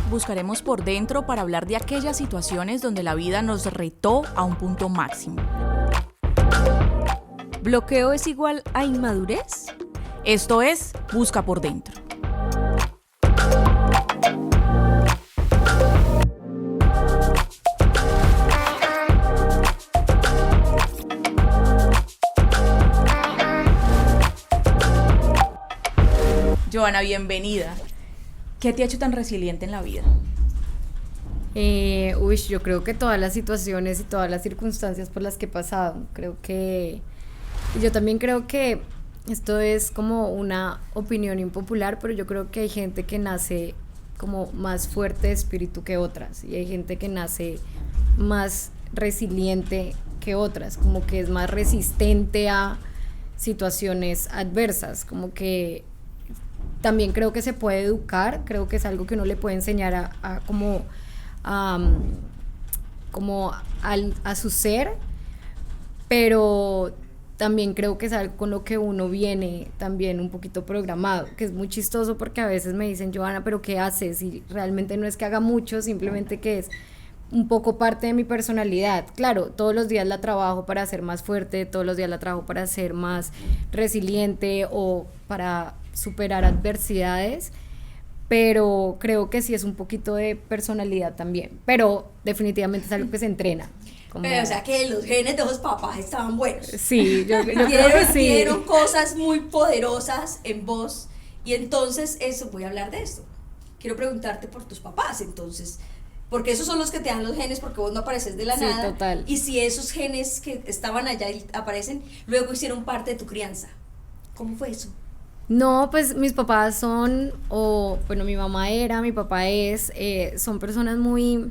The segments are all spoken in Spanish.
buscaremos por dentro para hablar de aquellas situaciones donde la vida nos retó a un punto máximo. ¿Bloqueo es igual a inmadurez? Esto es Busca por Dentro. Joana, bienvenida. ¿Qué te ha hecho tan resiliente en la vida? Yo creo que todas las situaciones y todas las circunstancias por las que he pasado, yo también creo que esto es como una opinión impopular, pero yo creo que hay gente que nace como más fuerte de espíritu que otras, y hay gente que nace más resiliente que otras, como que es más resistente a situaciones adversas, como que también creo que se puede educar, creo que es algo que uno le puede enseñar a su ser, pero también creo que es algo con lo que uno viene también un poquito programado, que es muy chistoso porque a veces me dicen, Joana, ¿pero qué haces? Y realmente no es que haga mucho, simplemente que es un poco parte de mi personalidad. Claro, todos los días la trabajo para ser más fuerte, todos los días la trabajo para ser más resiliente o para superar adversidades, pero creo que sí es un poquito de personalidad también, pero definitivamente es algo que se entrena. Pero, o sea que los genes de los papás estaban buenos. Sí, yo creo que sí. Dieron cosas muy poderosas en vos, y entonces voy a hablar de esto. Quiero preguntarte por tus papás, entonces, porque esos son los que te dan los genes, porque vos no apareces de la nada. Sí, total. Y si esos genes que estaban allá y aparecen, luego hicieron parte de tu crianza. ¿Cómo fue eso? No, pues mis papás mi mamá era, mi papá es, son personas muy,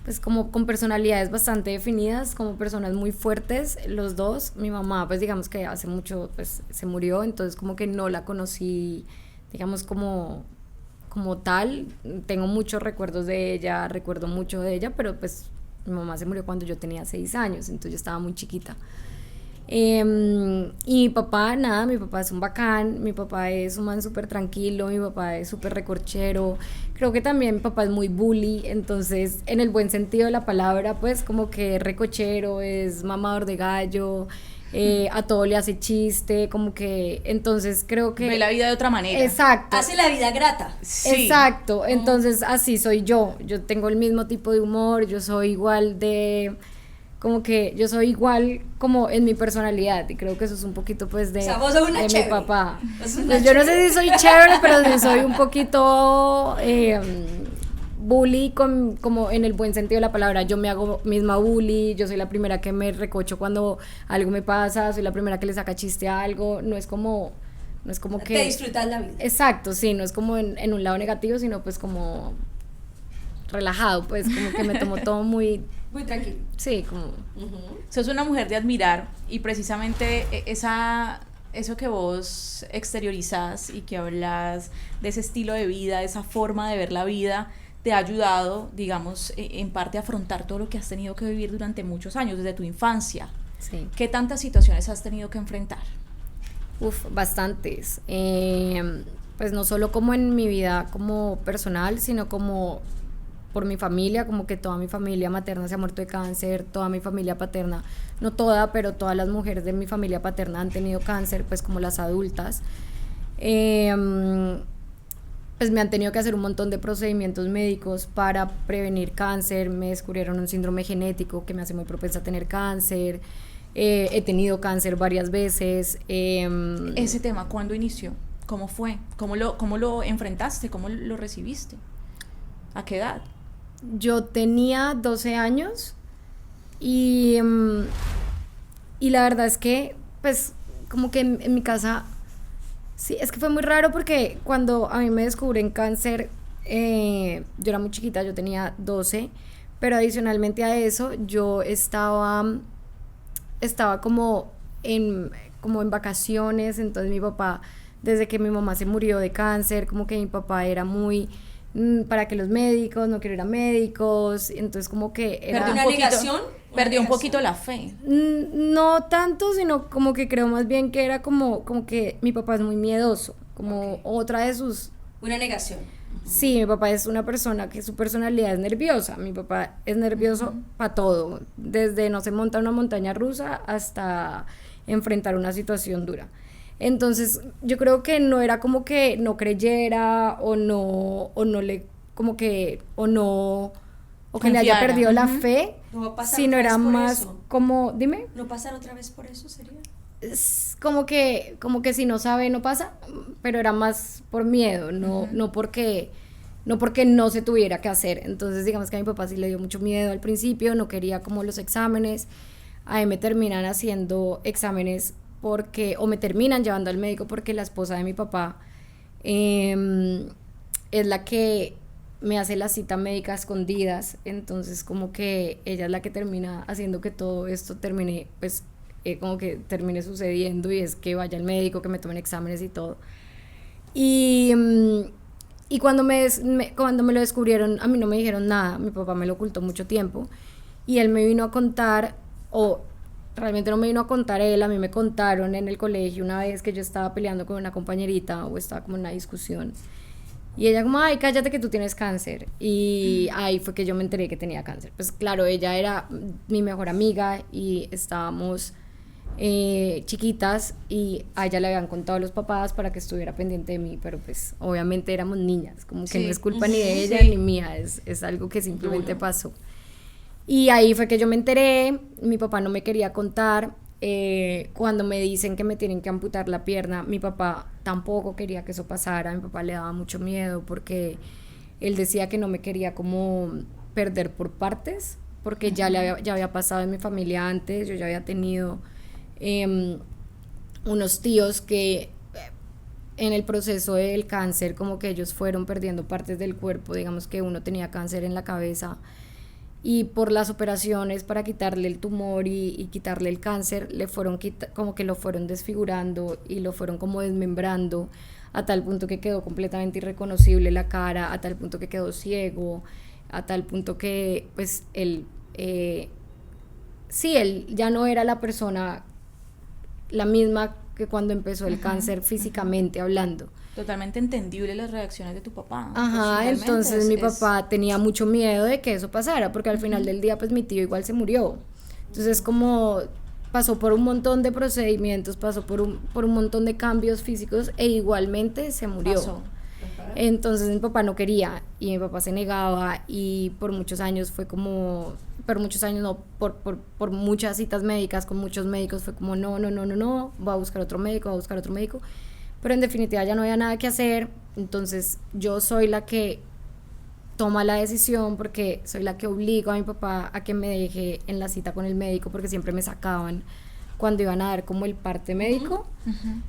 pues como con personalidades bastante definidas, como personas muy fuertes, los dos. Mi mamá, pues digamos que hace mucho, pues se murió, entonces como que no la conocí, digamos como tal. Tengo muchos recuerdos de ella, recuerdo mucho de ella, pero pues mi mamá se murió cuando yo tenía 6 años, entonces yo estaba muy chiquita. Y mi papá es un bacán, mi papá es un man súper tranquilo, mi papá es súper recorchero. Creo que también mi papá es muy bully, entonces en el buen sentido de la palabra, pues como que es recochero, es mamador de gallo, a todo le hace chiste, como que, entonces creo que ve la vida de otra manera. Exacto. Hace la vida grata. Sí. Exacto, entonces así soy yo tengo el mismo tipo de humor, yo soy igual como en mi personalidad, y creo que eso es un poquito pues de, o sea, vos sos una de chévere. mi papá. Pues yo no sé si soy chévere, pero sí soy un poquito bully, como en el buen sentido de la palabra. Yo me hago misma bully, yo soy la primera que me recocho cuando algo me pasa, soy la primera que le saca chiste a algo, no es como que... Te disfrutas la vida. Exacto, sí, no es como en un lado negativo, sino pues como relajado, pues como que me tomo todo muy tranquilo. Sí, como... Sos una mujer de admirar, y precisamente eso que vos exteriorizás y que hablas de ese estilo de vida, de esa forma de ver la vida, te ha ayudado, digamos, en parte a afrontar todo lo que has tenido que vivir durante muchos años, desde tu infancia. Sí. ¿Qué tantas situaciones has tenido que enfrentar? Bastantes. Pues no solo como en mi vida como personal, sino como por mi familia, como que toda mi familia materna se ha muerto de cáncer, toda mi familia paterna, no toda, pero todas las mujeres de mi familia paterna han tenido cáncer, pues como las adultas. Pues me han tenido que hacer un montón de procedimientos médicos para prevenir cáncer, me descubrieron un síndrome genético que me hace muy propensa a tener cáncer, he tenido cáncer varias veces. Ese tema, ¿cuándo inició? ¿Cómo fue? ¿Cómo lo enfrentaste? ¿Cómo lo recibiste? ¿A qué edad? Yo tenía 12 años y la verdad es que, pues, como que en mi casa, sí, es que fue muy raro porque cuando a mí me descubren cáncer, yo era muy chiquita, yo tenía 12, pero adicionalmente a eso, yo estaba como en vacaciones, entonces mi papá, desde que mi mamá se murió de cáncer, como que mi papá era muy... para que los médicos, no quiero ir a médicos, entonces como que era... Perdió un poquito la fe. No tanto, sino como que creo más bien que era como que mi papá es muy miedoso, como okay. Otra de sus... Una negación. Sí, mi papá es una persona que su personalidad es nerviosa. Mi papá es nervioso para todo, desde no se monta una montaña rusa hasta enfrentar una situación dura. Entonces, yo creo que no era como que no creyera o no le, como que, o que le haya Confiara. perdido la fe, No va a pasar sino otra vez era por más eso. como, dime. ¿No pasar otra vez por eso sería? Es como que si no sabe no pasa, pero era más por miedo, no porque no se tuviera que hacer. Entonces digamos que a mi papá sí le dio mucho miedo al principio, no quería como los exámenes. A mí me terminan haciendo exámenes o me terminan llevando al médico porque la esposa de mi papá es la que me hace la cita médica a escondidas. Entonces como que ella es la que termina haciendo que todo esto termine, pues como que termine sucediendo, y es que vaya al médico, que me tomen exámenes y todo. Y cuando cuando me lo descubrieron, a mí no me dijeron nada, mi papá me lo ocultó mucho tiempo, y él me vino a contar, o realmente no me vino a contar él, a mí me contaron en el colegio una vez que yo estaba peleando con una compañerita o estaba como en una discusión, y ella como, ay, cállate que tú tienes cáncer, y ahí fue que yo me enteré que tenía cáncer. Pues claro, ella era mi mejor amiga y estábamos chiquitas, y a ella le habían contado a los papás para que estuviera pendiente de mí, pero pues obviamente éramos niñas, como que no es culpa ni de ella ni mía, es algo que simplemente pasó. Y ahí fue que yo me enteré, mi papá no me quería contar. Cuando me dicen que me tienen que amputar la pierna, mi papá tampoco quería que eso pasara. A mi papá le daba mucho miedo porque él decía que no me quería como perder por partes, porque ya había pasado en mi familia antes. Yo ya había tenido unos tíos que en el proceso del cáncer, como que ellos fueron perdiendo partes del cuerpo. Digamos que uno tenía cáncer en la cabeza, y por las operaciones para quitarle el tumor y quitarle el cáncer, le fueron como que lo fueron desfigurando y lo fueron como desmembrando, a tal punto que quedó completamente irreconocible la cara, a tal punto que quedó ciego, a tal punto que pues él ya no era la persona la misma que cuando empezó el cáncer, físicamente hablando. Totalmente entendible las reacciones de tu papá. Ajá, Pues, entonces mi papá tenía mucho miedo de que eso pasara, porque al final del día pues mi tío igual se murió. Entonces como pasó por un montón de procedimientos, pasó por un montón de cambios físicos, e igualmente se murió. Pasó. Entonces mi papá no quería, y mi papá se negaba, y por muchos años fue como, por muchos años no, por muchas citas médicas con muchos médicos fue como no, voy a buscar otro médico, pero en definitiva ya no había nada que hacer. Entonces yo soy la que toma la decisión, porque soy la que obligo a mi papá a que me deje en la cita con el médico, porque siempre me sacaban cuando iban a dar como el parte médico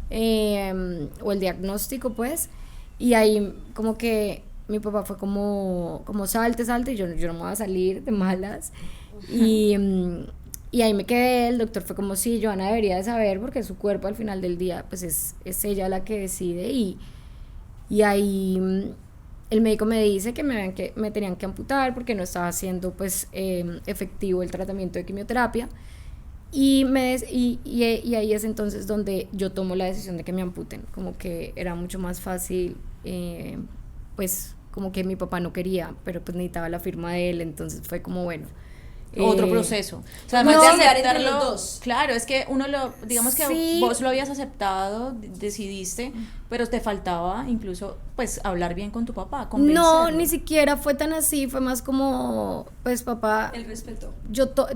o el diagnóstico pues, y ahí como que mi papá fue como salte, y yo no me voy a salir de malas, y ahí me quedé. El doctor fue como, sí, Johanna debería de saber, porque su cuerpo al final del día pues es ella la que decide, y ahí el médico me dice que me tenían que amputar porque no estaba haciendo pues efectivo el tratamiento de quimioterapia, y ahí es entonces donde yo tomo la decisión de que me amputen, como que era mucho más fácil, pues como que mi papá no quería, pero pues necesitaba la firma de él, entonces fue como bueno. Otro proceso. O sea, No, además de entre aceptarlo, los dos. claro, es que digamos que Sí. vos lo habías aceptado, decidiste, pero te faltaba incluso, pues, hablar bien con tu papá, convencerlo. No, ni siquiera fue tan así, fue más como, pues papá, El respeto.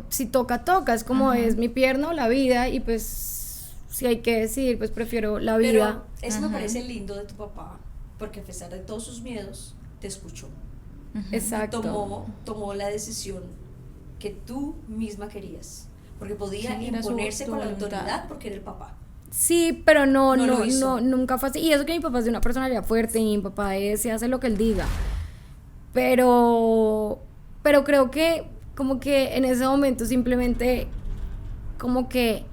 si toca, es como es mi pierna o la vida, y pues si hay que decidir, pues prefiero la vida. Pero eso me parece lindo de tu papá, porque a pesar de todos sus miedos, te escuchó. Exacto. Tomó la decisión que tú misma querías, porque podía Sí, era imponerse su con la voluntad. autoridad porque era el papá. Sí, pero no, lo hizo. nunca fue así. Y eso que mi papá es de una personalidad fuerte, y mi papá se hace lo que él diga. Pero creo que como que en ese momento simplemente como que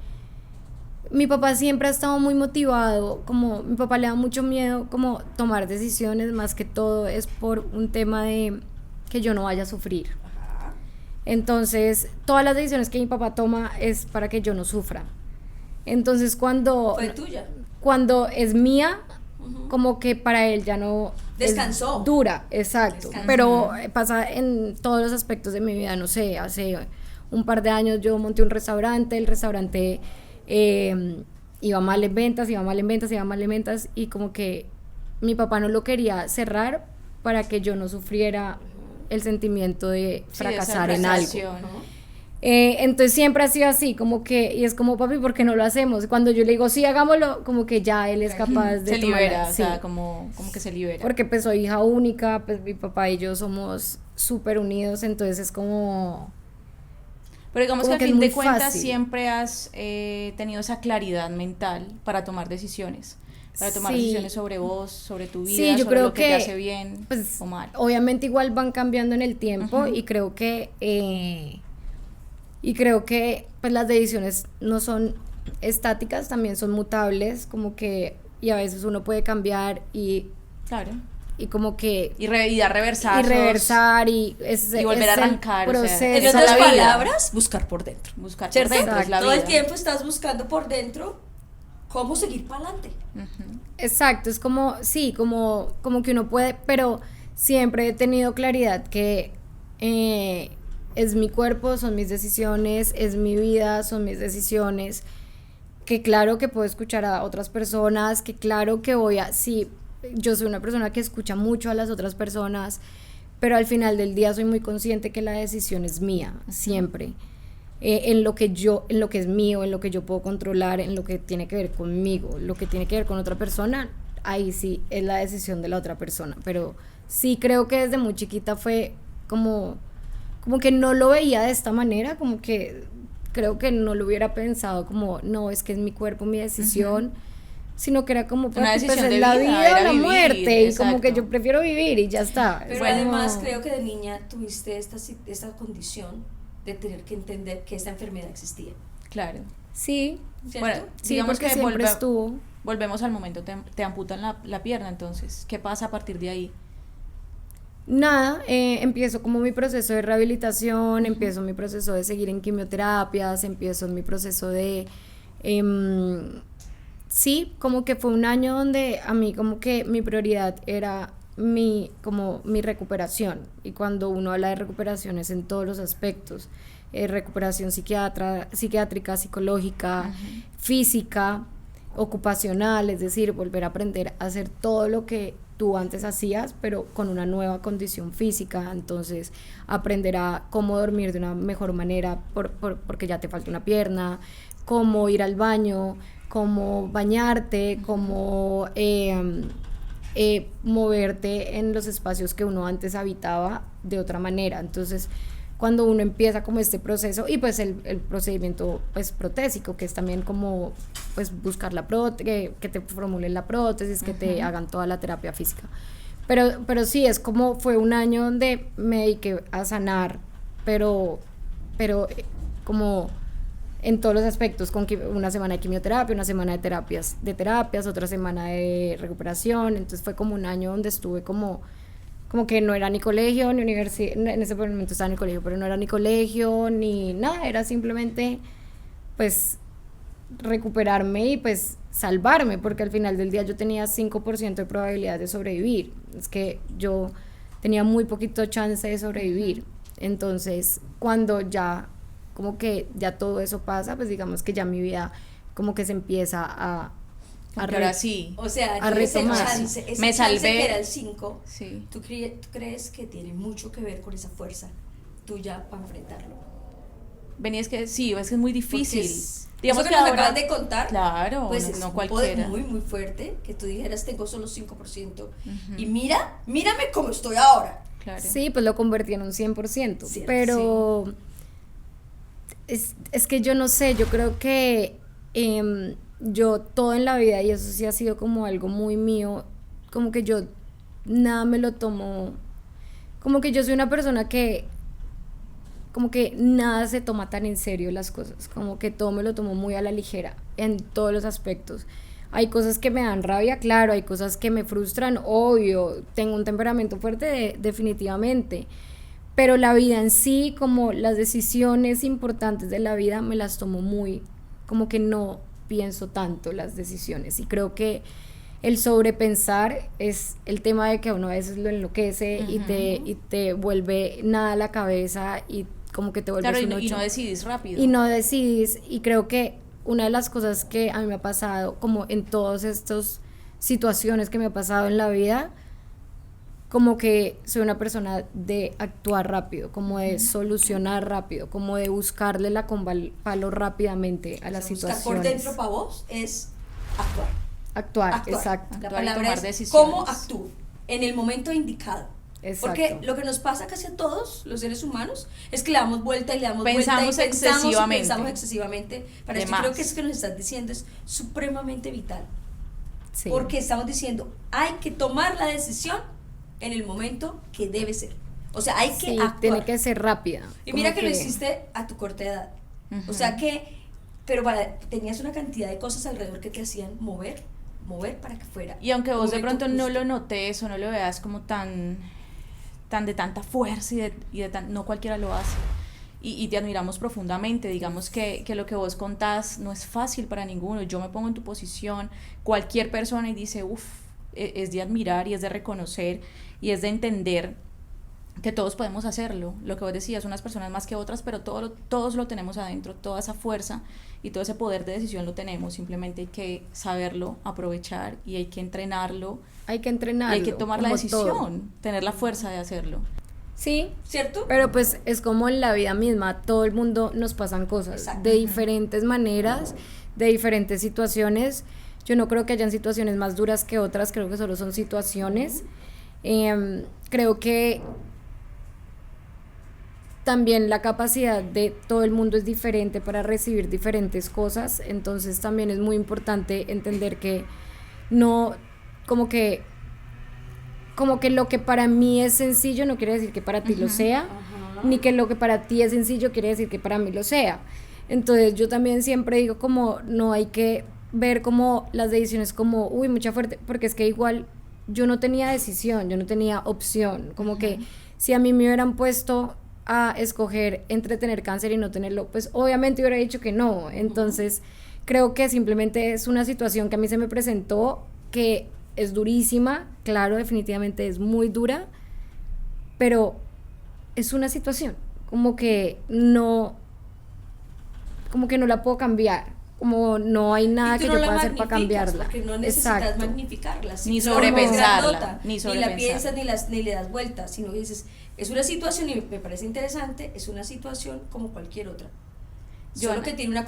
mi papá siempre ha estado muy motivado, como mi papá le da mucho miedo como tomar decisiones, más que todo es por un tema de que yo no vaya a sufrir. Entonces, todas las decisiones que mi papá toma es para que yo no sufra. Entonces, Fue tuya. cuando es mía, como que para él ya no Descansó. es dura, exacto. Descansó. Pero pasa en todos los aspectos de mi vida, no sé, hace un par de años yo monté un restaurante, el restaurante iba mal en ventas, y como que mi papá no lo quería cerrar para que yo no sufriera el sentimiento de Sí, fracasar esa en algo. frustración. Entonces siempre ha sido así, como que, y es como, papi, ¿por qué no lo hacemos? Cuando yo le digo, sí, hagámoslo, como que ya él es capaz de Se libera, tomarla, o sí. sea, como que se libera. Porque pues soy hija única, pues mi papá y yo somos súper unidos, entonces es como... Pero digamos como que al que es fin de muy cuentas fácil. siempre has tenido esa claridad mental para tomar decisiones. Para tomar Sí. decisiones sobre vos, sobre tu vida, Sí, yo sobre creo lo que te que, hace bien pues, o mal. obviamente igual van cambiando en el tiempo y creo que pues las decisiones no son estáticas, también son mutables, como que, y a veces uno puede cambiar Claro. y como que Y dar reversar. y reversar y volver a es el arrancar, o sea, proceso. En esa es otras la vida. palabras, buscar por dentro. Buscar por ¿Cierto? dentro, es la Todo el vida. tiempo estás buscando por dentro cómo seguir para adelante. Ujú. Exacto, es como, sí, como que uno puede, pero siempre he tenido claridad que es mi cuerpo, son mis decisiones, es mi vida, son mis decisiones, que claro que puedo escuchar a otras personas, que claro que sí, yo soy una persona que escucha mucho a las otras personas, pero al final del día soy muy consciente que la decisión es mía, siempre. En lo que es mío, en lo que yo puedo controlar, en lo que tiene que ver conmigo, lo que tiene que ver con otra persona, ahí sí es la decisión de la otra persona, pero sí creo que desde muy chiquita fue como que no lo veía de esta manera, como que creo que no lo hubiera pensado como, no, es que es mi cuerpo, mi decisión, sino que era como, Una pues, decisión es de la vida, vida o era la vivir, muerte, y como que exacto. yo prefiero vivir y ya está. Pero Es además como- creo que de niña tuviste esta condición de tener que entender que esta enfermedad existía. Claro. Sí, ¿Cierto? Bueno, sí, digamos porque que siempre estuvo. volvemos al momento, te amputan la pierna, entonces, ¿qué pasa a partir de ahí? Nada, empiezo como mi proceso de rehabilitación, empiezo mi proceso de seguir en quimioterapias, empiezo mi proceso de... sí, como que fue un año donde a mí como que mi prioridad era mi recuperación, y cuando uno habla de recuperación es en todos los aspectos, recuperación psiquiátrica, psicológica, física, ocupacional, es decir, volver a aprender a hacer todo lo que tú antes hacías, pero con una nueva condición física, entonces aprender a cómo dormir de una mejor manera porque ya te falta una pierna, cómo ir al baño, cómo bañarte, cómo moverte en los espacios que uno antes habitaba de otra manera. Entonces, cuando uno empieza como este proceso, y pues el procedimiento pues protésico, que es también como pues buscar que te formulen la prótesis, que te hagan toda la terapia física, pero sí, es como fue un año donde me dediqué a sanar, pero como en todos los aspectos, con una semana de quimioterapia, una semana de terapias, otra semana de recuperación. Entonces fue como un año donde estuve como que no era ni colegio, ni universidad, en ese momento estaba en el colegio, pero no era ni colegio, ni nada, era simplemente, pues, recuperarme y, pues, salvarme, porque al final del día yo tenía 5% de probabilidad de sobrevivir, es que yo tenía muy poquito chance de sobrevivir. Entonces, cuando ya, como que ya todo eso pasa, pues digamos que ya mi vida como que se empieza a Porque ahora sí. O sea, A retomar. ese Me chance salvé. que era el 5, Sí. ¿tú crees que tiene mucho que ver con esa fuerza tuya para enfrentarlo? Vení, es que sí, es que es muy difícil. Porque eso que que nos ahora- acabas de contar, Claro, pues no, es no un cualquiera. poder muy, muy fuerte, que tú dijeras, tengo solo 5%, y mírame cómo estoy ahora. Claro. Sí, pues lo convertí en un 100%, Cierto, pero es que yo no sé, yo creo que yo todo en la vida, y eso sí ha sido como algo muy mío, como que yo nada me lo tomo, como que yo soy una persona que como que nada se toma tan en serio las cosas, como que todo me lo tomo muy a la ligera en todos los aspectos. Hay cosas que me dan rabia, claro, hay cosas que me frustran, obvio, tengo un temperamento fuerte, definitivamente, pero la vida en sí, como las decisiones importantes de la vida, me las tomo muy, como que no pienso tanto las decisiones, y creo que el sobrepensar es el tema de que uno a veces lo enloquece y te vuelve nada a la cabeza y como que te vuelves Claro, un y ocho. no decidís rápido. Y no decidís, y creo que una de las cosas que a mí me ha pasado, como en todas estas situaciones que me ha pasado en la vida, como que soy una persona de actuar rápido, como de solucionar rápido, como de buscarle la comba al palo rápidamente a las O sea, buscar situaciones. por dentro para vos es actuar. Actuar, exacto. La Actuar y palabra tomar es decisiones. cómo actúo en el momento indicado. Exacto. Porque lo que nos pasa casi a todos los seres humanos es que le damos vuelta y le damos Pensamos vuelta y excesivamente. pensamos excesivamente. Para De esto creo más. que eso que nos estás diciendo es supremamente vital. Sí. Porque estamos diciendo, hay que tomar la decisión en el momento que debe ser. O sea, hay que Sí, actuar. tiene que ser rápida. Y mira como que lo hiciste a tu corta edad. O sea que, pero tenías una cantidad de cosas alrededor que te hacían mover para que fuera. Y aunque vos de un pronto momento no justo. lo notes o no lo veas como tan de tanta fuerza no cualquiera lo hace. Y te admiramos profundamente, digamos que lo que vos contás no es fácil para ninguno. Yo me pongo en tu posición, cualquier persona y dice, es de admirar y es de reconocer y es de entender que todos podemos hacerlo. Lo que vos decías, unas personas más que otras, pero todos lo tenemos adentro, toda esa fuerza y todo ese poder de decisión lo tenemos. Simplemente hay que saberlo, aprovechar y hay que entrenarlo. Hay que entrenarlo. Y hay que tomar la como decisión, todo. tener la fuerza de hacerlo. Sí, ¿Cierto? pero pues es como en la vida misma, todo el mundo nos pasan cosas Exacto. de diferentes maneras, de diferentes situaciones. Yo no creo que hayan situaciones más duras que otras, creo que solo son situaciones. Creo que también la capacidad de todo el mundo es diferente para recibir diferentes cosas, entonces también es muy importante entender que no, como que lo que para mí es sencillo no quiere decir que para ti lo sea, ni que lo que para ti es sencillo quiere decir que para mí lo sea. Entonces yo también siempre digo como no hay que ver como las decisiones como, mucha fuerte, porque es que igual yo no tenía decisión, yo no tenía opción, como que si a mí me hubieran puesto a escoger entre tener cáncer y no tenerlo, pues obviamente hubiera dicho que no. Entonces creo que simplemente es una situación que a mí se me presentó que es durísima, claro, definitivamente es muy dura, pero es una situación, como que no la puedo cambiar, como no hay nada Y tú que no yo la pueda hacer para magnificas, cambiarla. Porque no necesitas Exacto. magnificarla. Ni no, sobrepensarla, no es grandota, ni ni la sobrepensarla. piensas ni le das vueltas, sino que dices, es una situación y me parece interesante, es una situación como cualquier otra. Solo Joana. que tiene Lo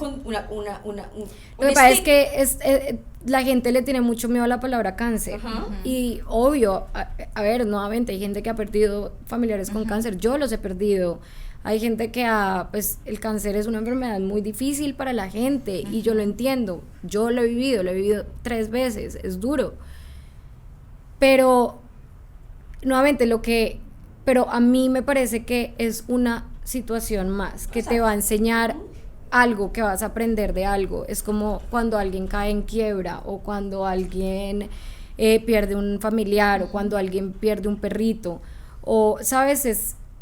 que pasa es que la gente le tiene mucho miedo a la palabra cáncer. Ajá. Y obvio, a ver, nuevamente, hay gente que ha perdido familiares con cáncer, yo los he perdido. Hay gente que pues el cáncer es una enfermedad muy difícil para la gente y yo lo entiendo. Yo lo he vivido 3 veces, es duro. Pero, nuevamente, pero a mí me parece que es una situación más que te va a enseñar algo, que vas a aprender de algo. Es como cuando alguien cae en quiebra o cuando alguien pierde un familiar o cuando alguien pierde un perrito o, ¿sabes?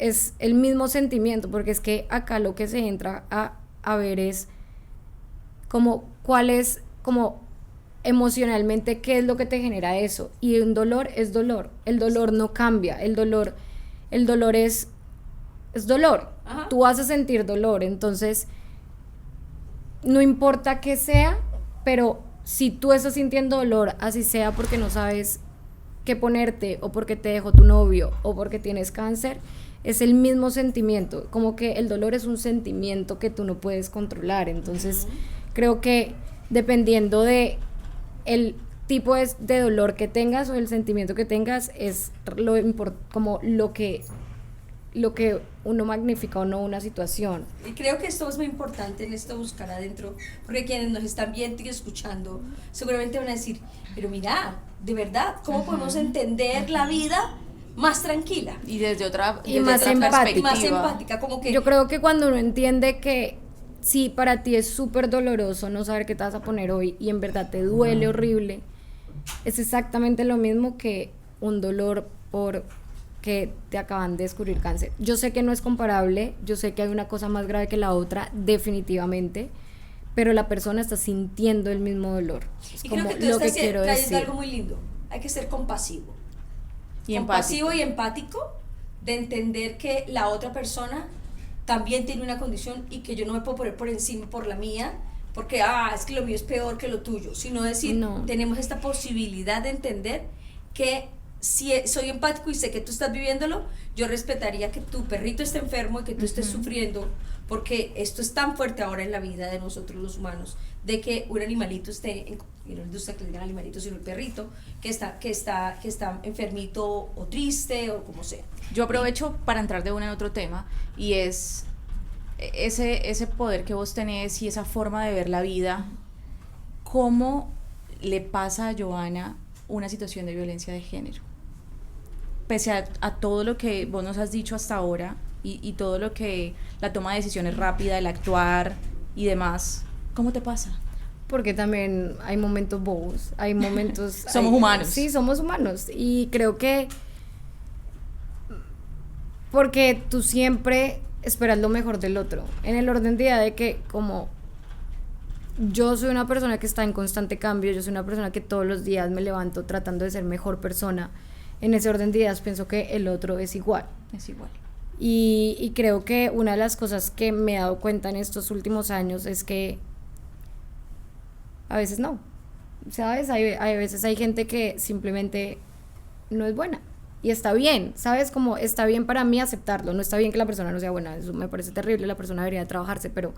Es el mismo sentimiento, porque es que acá lo que se entra a ver es como cuál es, como emocionalmente qué es lo que te genera eso, y un dolor es dolor, el dolor no cambia, el dolor es dolor. Ajá. Tú vas a sentir dolor, entonces no importa qué sea, pero si tú estás sintiendo dolor, así sea porque no sabes qué ponerte o porque te dejó tu novio o porque tienes cáncer, es el mismo sentimiento, como que el dolor es un sentimiento que tú no puedes controlar. Entonces creo que dependiendo de el tipo de dolor que tengas o el sentimiento que tengas es como lo que uno magnifica o no una situación. Y creo que esto es muy importante en esto buscar adentro, porque quienes nos están viendo y escuchando seguramente van a decir, pero mira, de verdad, ¿cómo podemos entender la vida más tranquila? Y desde otra, Y desde más otra empática. perspectiva. Más empática, como que Yo creo que cuando uno entiende que si para ti es súper doloroso no saber qué te vas a poner hoy y en verdad te duele horrible, es exactamente lo mismo que un dolor por que te acaban de descubrir cáncer. Yo sé que no es comparable, yo sé que hay una cosa más grave que la otra, definitivamente, pero la persona está sintiendo el mismo dolor. Es Y como creo que tú lo que estás quiero trayendo decir. algo muy lindo. Hay que ser compasivo. Y Compasivo empático. y empático, de entender que la otra persona también tiene una condición y que yo no me puedo poner por encima por la mía, porque es que lo mío es peor que lo tuyo, sino decir, No. tenemos esta posibilidad de entender que si soy empático y sé que tú estás viviéndolo, yo respetaría que tu perrito esté enfermo y que tú estés sufriendo, porque esto es tan fuerte ahora en la vida de nosotros los humanos, de que un animalito esté, y no les gusta que le digan animalito, sino el perrito, que está enfermito o triste o como sea. Yo aprovecho para entrar de una en otro tema, y es ese poder que vos tenés y esa forma de ver la vida. ¿Cómo le pasa a Johanna una situación de violencia de género? Pese a todo lo que vos nos has dicho hasta ahora y todo lo que la toma de decisiones rápida, el actuar y demás, ¿cómo te pasa? Porque también hay momentos bobos, hay momentos... Somos humanos. Sí, somos humanos. Y creo que... Porque tú siempre esperas lo mejor del otro. En el orden de idea de que como... Yo soy una persona que está en constante cambio, yo soy una persona que todos los días me levanto tratando de ser mejor persona. En ese orden de ideas pienso que el otro es igual. Es igual. Y creo que una de las cosas que me he dado cuenta en estos últimos años es que a veces no, ¿sabes? Hay veces hay gente que simplemente no es buena y está bien, ¿sabes? Como está bien para mí aceptarlo, no está bien que la persona no sea buena, eso me parece terrible, la persona debería trabajarse, pero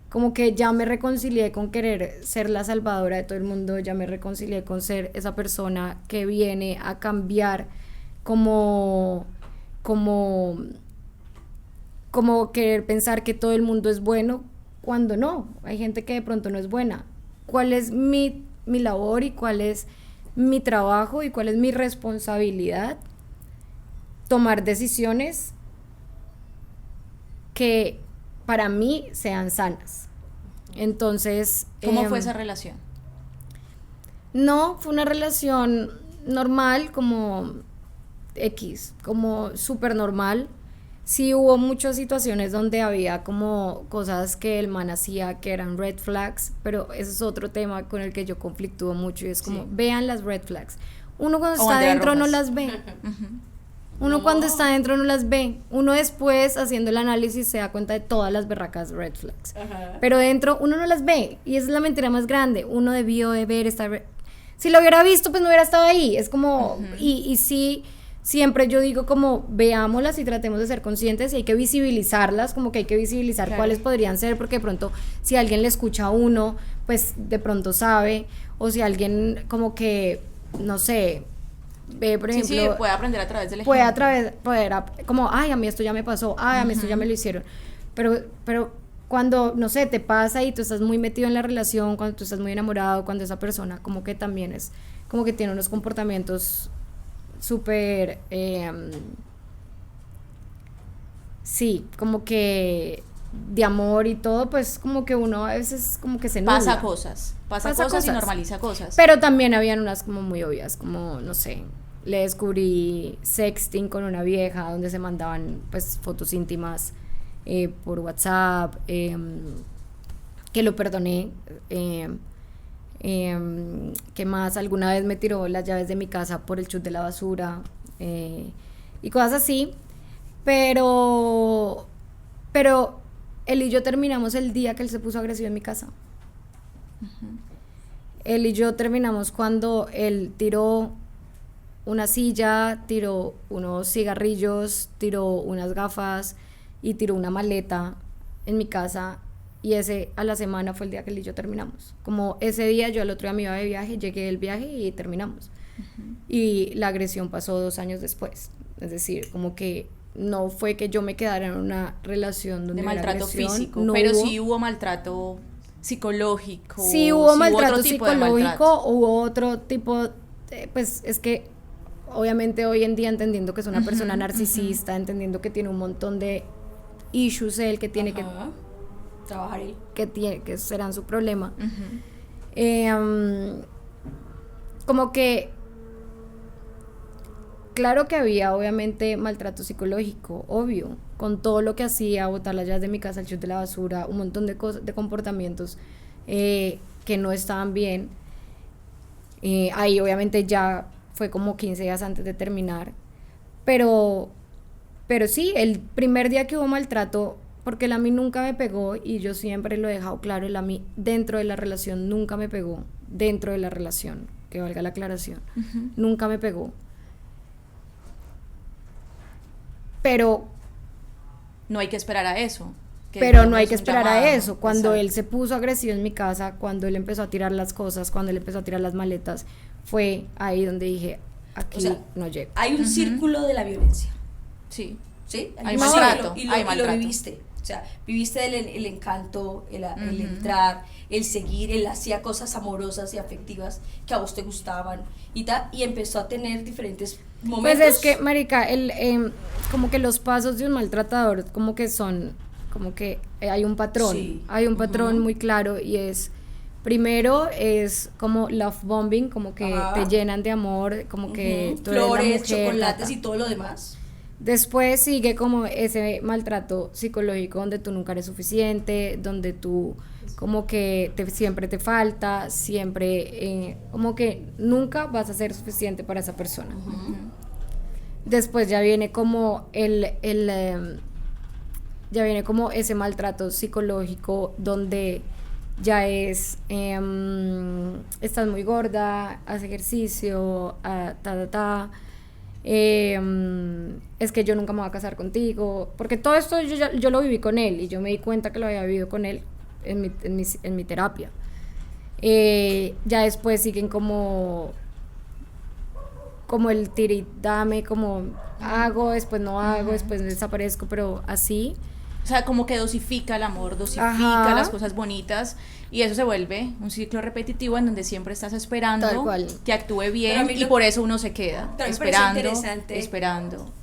como que ya me reconcilié con querer ser la salvadora de todo el mundo, ya me reconcilié con ser esa persona que viene a cambiar como querer pensar que todo el mundo es bueno cuando no, hay gente que de pronto no es buena. ¿Cuál es mi labor y cuál es mi trabajo y cuál es mi responsabilidad? Tomar decisiones que para mí sean sanas. Entonces, ¿Cómo fue esa relación? no, fue una relación normal, como X, como súper normal. Sí hubo muchas situaciones donde había como cosas que el man hacía que eran red flags, pero ese es otro tema con el que yo conflictúo mucho y es como, vean las red flags. Uno cuando O está banderas adentro no rojas. las ve. Uno No. cuando está adentro no las ve. Uno después, haciendo el análisis, se da cuenta de todas las berracas red flags. Ajá. Pero dentro uno no las ve y esa es la mentira más grande. Uno debió de ver esta... Si lo hubiera visto, pues no hubiera estado ahí. Es como... y sí, siempre yo digo como veámoslas y tratemos de ser conscientes y hay que visibilizarlas, como que hay que visibilizar Claro. cuáles podrían ser, porque de pronto si alguien le escucha a uno, pues de pronto sabe, o si alguien como que, no sé, ve, por ejemplo... Sí, puede aprender a través del puede ejemplo. como, ay, a mí esto ya me pasó, ay, a mí esto ya me lo hicieron, pero cuando, no sé, te pasa y tú estás muy metido en la relación, cuando tú estás muy enamorado, cuando esa persona como que también es, como que tiene unos comportamientos súper, sí, como que de amor y todo, pues como que uno a veces como que se nubla. Pasa cosas y normaliza cosas. Pero también habían unas como muy obvias, como, no sé, le descubrí sexting con una vieja donde se mandaban pues fotos íntimas por WhatsApp, que lo perdoné. ¿Qué más? Alguna vez me tiró las llaves de mi casa por el chute de la basura, y cosas así, pero él y yo terminamos el día que él se puso agresivo en mi casa. Él y yo terminamos cuando él tiró una silla, tiró unos cigarrillos, tiró unas gafas y tiró una maleta en mi casa, y ese a la semana fue el día que él y yo terminamos. Como ese día yo al otro día me iba de viaje, llegué del viaje y terminamos. Y la agresión pasó 2 años después, es decir, como que no fue que yo me quedara en una relación donde De hubiera maltrato agresión, físico, no pero hubo. sí hubo maltrato psicológico. Sí hubo maltrato otro tipo de psicológico, maltrato. hubo otro tipo, pues es que obviamente hoy en día entendiendo que es una persona narcisista, entendiendo que tiene un montón de issues él, que tiene Ajá. Trabajar él. que serán su problema. Como que claro que había obviamente maltrato psicológico, obvio, con todo lo que hacía, botar las llaves de mi casa, el chute de la basura, un montón de cosas, de comportamientos que no estaban bien. Ahí obviamente ya fue como 15 días antes de terminar, pero sí, el primer día que hubo maltrato, porque él a mí nunca me pegó y yo siempre lo he dejado claro, él a mí dentro de la relación nunca me pegó, dentro de la relación, que valga la aclaración, nunca me pegó. Pero no hay que esperar a eso. Pero no hay que esperar llamado, a eso. Cuando exacto. él se puso agresivo en mi casa, cuando él empezó a tirar las cosas, cuando él empezó a tirar las maletas, fue ahí donde dije, aquí O sea, no llego. Hay un círculo de la violencia. Sí. ¿Sí? Hay un maltrato, círculo, y hay lo maltrato. viviste. O sea, viviste el encanto, el entrar, el seguir, él hacía cosas amorosas y afectivas que a vos te gustaban y empezó a tener diferentes momentos. Pues es que, marica, como que los pasos de un maltratador, como que son, como que hay un patrón, Sí. hay un patrón muy claro y es, primero es como love bombing, como que Ajá. te llenan de amor, como que tú eres la flores, mujer, chocolates ta. y todo lo demás. Después sigue como ese maltrato psicológico donde tú nunca eres suficiente, donde tú como que siempre te falta, siempre como que nunca vas a ser suficiente para esa persona. Después ya viene como ya viene como ese maltrato psicológico donde ya es estás muy gorda, haz ejercicio, es que yo nunca me voy a casar contigo, porque todo esto yo lo viví con él y yo me di cuenta que lo había vivido con él en mi terapia. Ya después siguen como el tiritame, como hago, después no hago, después desaparezco, pero así. O sea, como que dosifica el amor, dosifica Ajá. las cosas bonitas y eso se vuelve un ciclo repetitivo en donde siempre estás Tal esperando cual. que actúe Pero a bien mí y lo- por eso uno se queda Pero me parece esperando, interesante. esperando.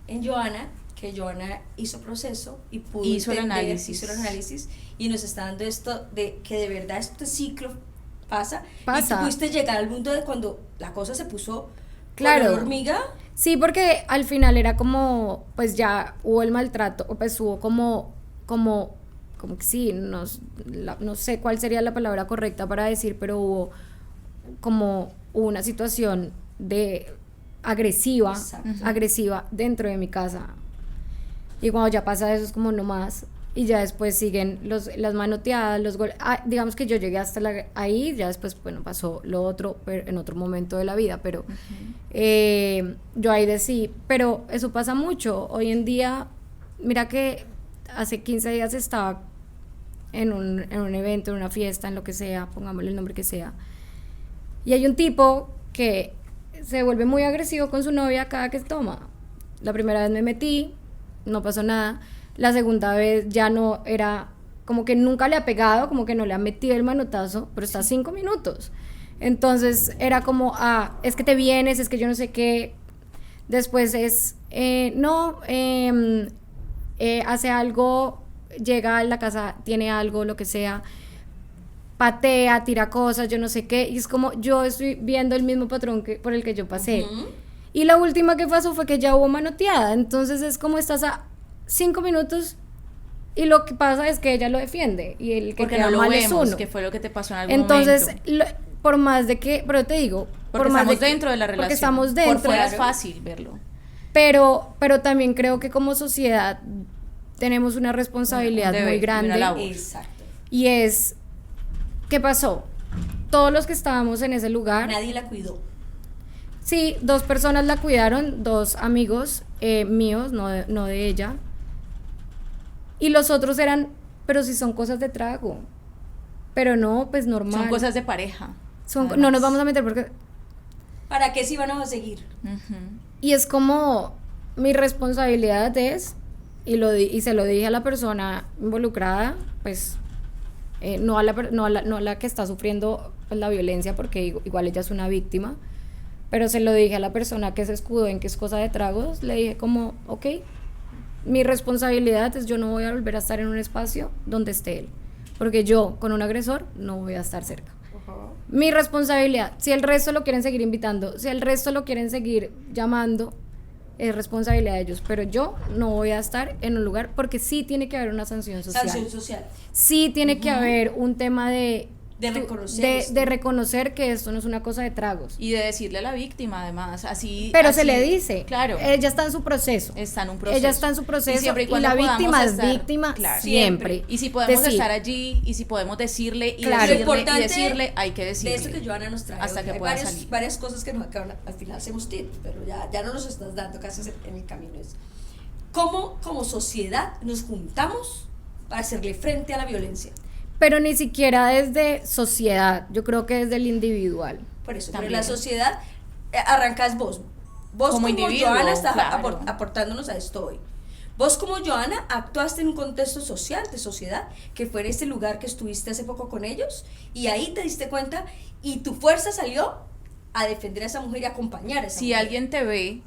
En Joana, que Joana hizo proceso y pudo Hizo el entender, análisis. hizo el análisis y nos está dando esto de que de verdad este ciclo pasa. Y Pasa. tú pudiste llegar al punto de cuando la cosa se puso Claro. color hormiga. Sí, porque al final era como, pues ya hubo el maltrato, o pues hubo como que sí, no sé cuál sería la palabra correcta para decir, pero hubo como una situación agresiva dentro de mi casa. Y cuando ya pasa eso es como no más. Y ya después siguen las manoteadas, los goles. Digamos que yo llegué hasta ahí, ya después, bueno, pasó lo otro pero en otro momento de la vida, pero yo ahí decí, pero eso pasa mucho. Hoy en día, mira que hace 15 días estaba en un evento, en una fiesta, en lo que sea, pongámosle el nombre que sea, y hay un tipo que se vuelve muy agresivo con su novia cada que toma. La primera vez me metí, no pasó nada. La segunda vez ya no era, como que nunca le ha pegado, como que no le ha metido el manotazo, pero está 5 minutos. Entonces era como, es que te vienes, es que yo no sé qué. Después es, hace algo, llega a la casa, tiene algo, lo que sea, patea, tira cosas, yo no sé qué, y es como yo estoy viendo el mismo patrón por el que yo pasé. Y la última que pasó fue que ya hubo manoteada, entonces es como estás a 5 minutos y lo que pasa es que ella lo defiende y el que Porque queda no lo mal es vemos, uno. que fue lo que te pasó en algún Entonces, momento. por más de que, pero te digo, Porque por más estamos de que- dentro de la relación. porque estamos dentro, Por fuera es claro. fácil verlo. pero también creo que como sociedad tenemos una responsabilidad Un deber muy y una grande. labor. Exacto. Y es, ¿qué pasó? Todos los que estábamos en ese lugar, Nadie la cuidó. sí, 2 personas la cuidaron, 2 amigos míos, no de ella. Y los otros eran, pero si son cosas de trago. Pero no, pues normal. Son cosas de pareja. No además. nos vamos a meter porque... ¿Para qué si van a seguir? Ujú. Y es como, mi responsabilidad es, y se lo dije a la persona involucrada, pues no a la que está sufriendo pues, la violencia, porque igual ella es una víctima, pero se lo dije a la persona que se escudó en que es cosa de tragos, le dije como, ok, mi responsabilidad es yo no voy a volver a estar en un espacio donde esté él, porque yo con un agresor no voy a estar cerca. Mi responsabilidad, si el resto lo quieren seguir invitando, si el resto lo quieren seguir llamando, es responsabilidad de ellos, pero yo no voy a estar en un lugar porque sí tiene que haber una sanción social. Sanción social. Sí tiene que haber un tema de reconocer de reconocer que esto no es una cosa de tragos. Y de decirle a la víctima, además, así. Pero así, se le dice, claro, ella está en su proceso. está en un proceso. Ella está en su proceso siempre y cuando la podamos víctima estar- es víctima claro, siempre. Y si podemos Decir, estar allí, y si podemos decirle y Claro. Lo decirle, importante y decirle, hay que de decirle. esto que Johanna nos trae hasta hoy, que hay pueda salir. varias cosas que nos acaban, al final hacemos tips, pero ya no nos estás dando casi en el camino. Es cómo como sociedad nos juntamos para hacerle frente a la violencia. pero ni siquiera desde sociedad, yo creo que desde el individual. Por eso, También. pero la sociedad arrancas vos. Vos Como como individuo, Johanna estás claro. aportándonos a esto hoy. Vos como Johanna actuaste en un contexto social, de sociedad, que fue en este lugar que estuviste hace poco con ellos, y ahí te diste cuenta y tu fuerza salió a defender a esa mujer y acompañar a esa Si mujer. alguien te ve,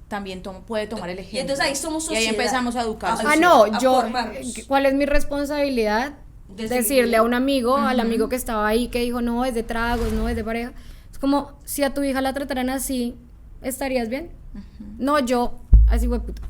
también puede tomar el ejemplo. Y entonces ahí somos Y ahí sociedad. empezamos a educar. Ah, No, a yo, formarnos. ¿cuál es mi responsabilidad? Desde Decirle el- a un amigo, al amigo que estaba ahí, que dijo, no, es de tragos, no, es de pareja. Es como, si a tu hija la trataran así, ¿estarías bien? No, yo, así fue puta.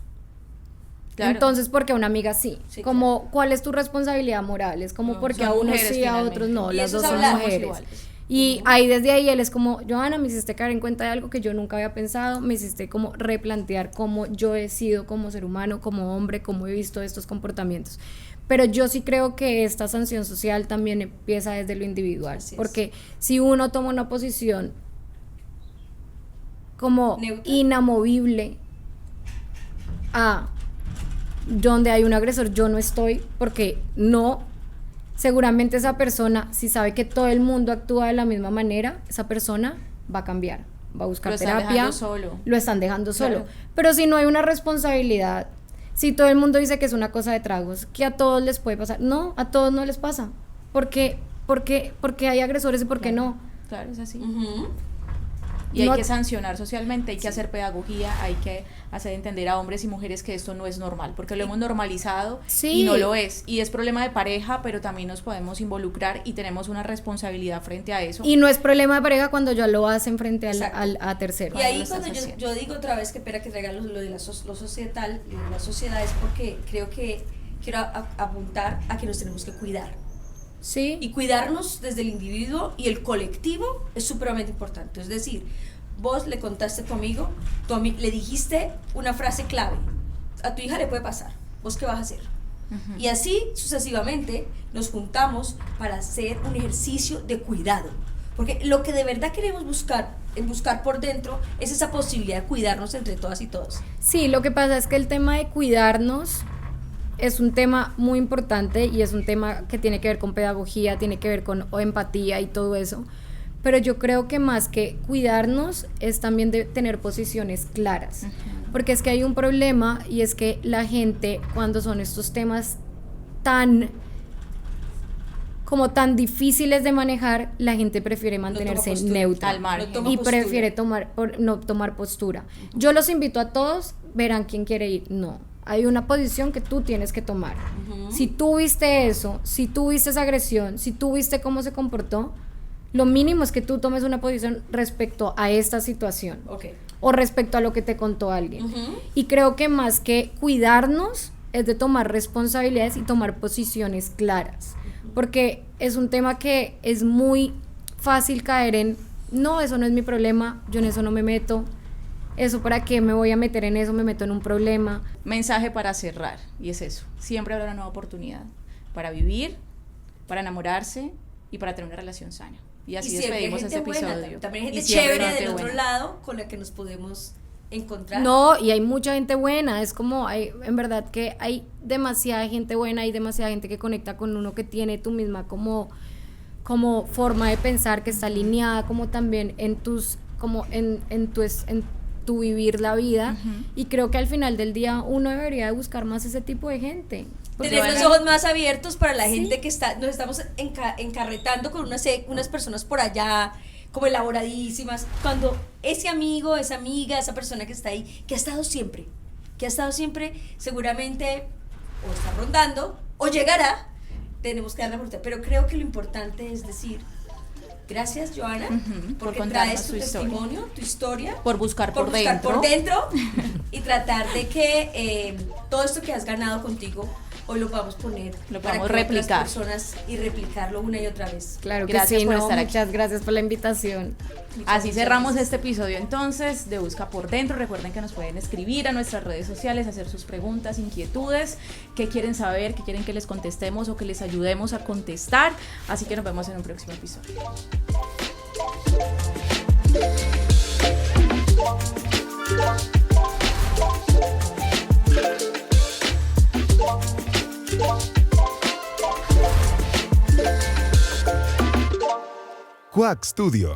Claro. Entonces, ¿por qué a una amiga sí? Sí, como, ¿cuál es tu responsabilidad moral? Es como, No, porque son a unos mujeres, sí, a otros finalmente. no, Y las eso dos es son hablar. mujeres. Iguales. Y ahí desde ahí él es como, Johanna, me hiciste caer en cuenta de algo que yo nunca había pensado, me hiciste como replantear cómo yo he sido como ser humano, como hombre, cómo he visto estos comportamientos. Pero yo sí creo que esta sanción social también empieza desde lo individual, Así es. porque si uno toma una posición como Neutra. inamovible a donde hay un agresor, yo no estoy, porque no, seguramente esa persona, si sabe que todo el mundo actúa de la misma manera, esa persona va a cambiar, va a buscar Lo están terapia, dejando solo. lo están dejando solo. Claro. Pero si no hay una responsabilidad, si todo el mundo dice que es una cosa de tragos, que a todos les puede pasar, no, a todos no les pasa, porque hay agresores y por qué no. Claro, es así. Ujú. Y hay No- que sancionar socialmente, hay que hacer pedagogía, hay que hacer entender a hombres y mujeres que esto no es normal, porque lo hemos normalizado Sí. y no lo es. Y es problema de pareja, pero también nos podemos involucrar y tenemos una responsabilidad frente a eso. Y no es problema de pareja cuando ya lo hacen frente Exacto. a terceros. Y ahí lo estás cuando haciendo. yo digo otra vez que espera que traiga lo de lo societal, la sociedad, es porque creo que quiero apuntar a que nos tenemos que cuidar. Sí. Y cuidarnos desde el individuo y el colectivo es supremamente importante. Es decir, vos le contaste a tu amigo, le dijiste una frase clave. A tu hija le puede pasar. ¿Vos qué vas a hacer? Ujú. Y así sucesivamente nos juntamos para hacer un ejercicio de cuidado. Porque lo que de verdad queremos buscar por dentro es esa posibilidad de cuidarnos entre todas y todos. Sí, lo que pasa es que el tema de cuidarnos es un tema muy importante y es un tema que tiene que ver con pedagogía, tiene que ver con empatía y todo eso. Pero yo creo que más que cuidarnos es también de tener posiciones claras. Porque es que hay un problema y es que la gente, cuando son estos temas tan difíciles de manejar, la gente prefiere mantenerse postura. neutra Al margen. No toma y postura. prefiere no tomar postura. Yo los invito a todos, verán quién quiere ir. No, hay una posición que tú tienes que tomar. Si tú viste eso, si tú viste esa agresión, si tú viste cómo se comportó, lo mínimo es que tú tomes una posición respecto a esta situación Ok. o respecto a lo que te contó alguien. Ujú. Y creo que más que cuidarnos es de tomar responsabilidades y tomar posiciones claras, porque es un tema que es muy fácil caer en, no, eso no es mi problema, yo en eso no me meto, eso para qué me voy a meter en eso, me meto en un problema. Mensaje para cerrar, y es eso: siempre habrá una nueva oportunidad para vivir, para enamorarse y para tener una relación sana. Y así siempre hay despedimos gente este buena, episodio. también hay Y gente siempre hay chévere gente del otro buena. lado con la que nos podemos encontrar. No, y hay mucha gente buena, es como, en verdad que hay demasiada gente buena, hay demasiada gente que conecta con uno, que tiene tu misma como forma de pensar, que está alineada como también en tu vivir la vida. Y creo que al final del día uno debería de buscar más ese tipo de gente. Porque Tener los ojos más abiertos para la Sí. gente que nos estamos encarretando con unas personas por allá, como elaboradísimas, cuando ese amigo, esa amiga, esa persona que está ahí, que ha estado siempre, seguramente o está rondando, o llegará, tenemos que darle la oportunidad. Pero creo que lo importante es decir, Gracias, Joana, por porque contarnos traes tu tu historia. testimonio, tu historia. Por buscar por buscar dentro. por dentro y tratar de que todo esto que has ganado contigo hoy lo podamos poner Lo para podamos que replicar. otras personas y replicarlo una y otra vez. Claro que Gracias sí, por no, estar aquí. muchas gracias por la invitación. Así cerramos este episodio entonces de Busca por Dentro. Recuerden que nos pueden escribir a nuestras redes sociales, hacer sus preguntas, inquietudes, qué quieren saber, qué quieren que les contestemos o que les ayudemos a contestar. Así que nos vemos en un próximo episodio. Quack Studio.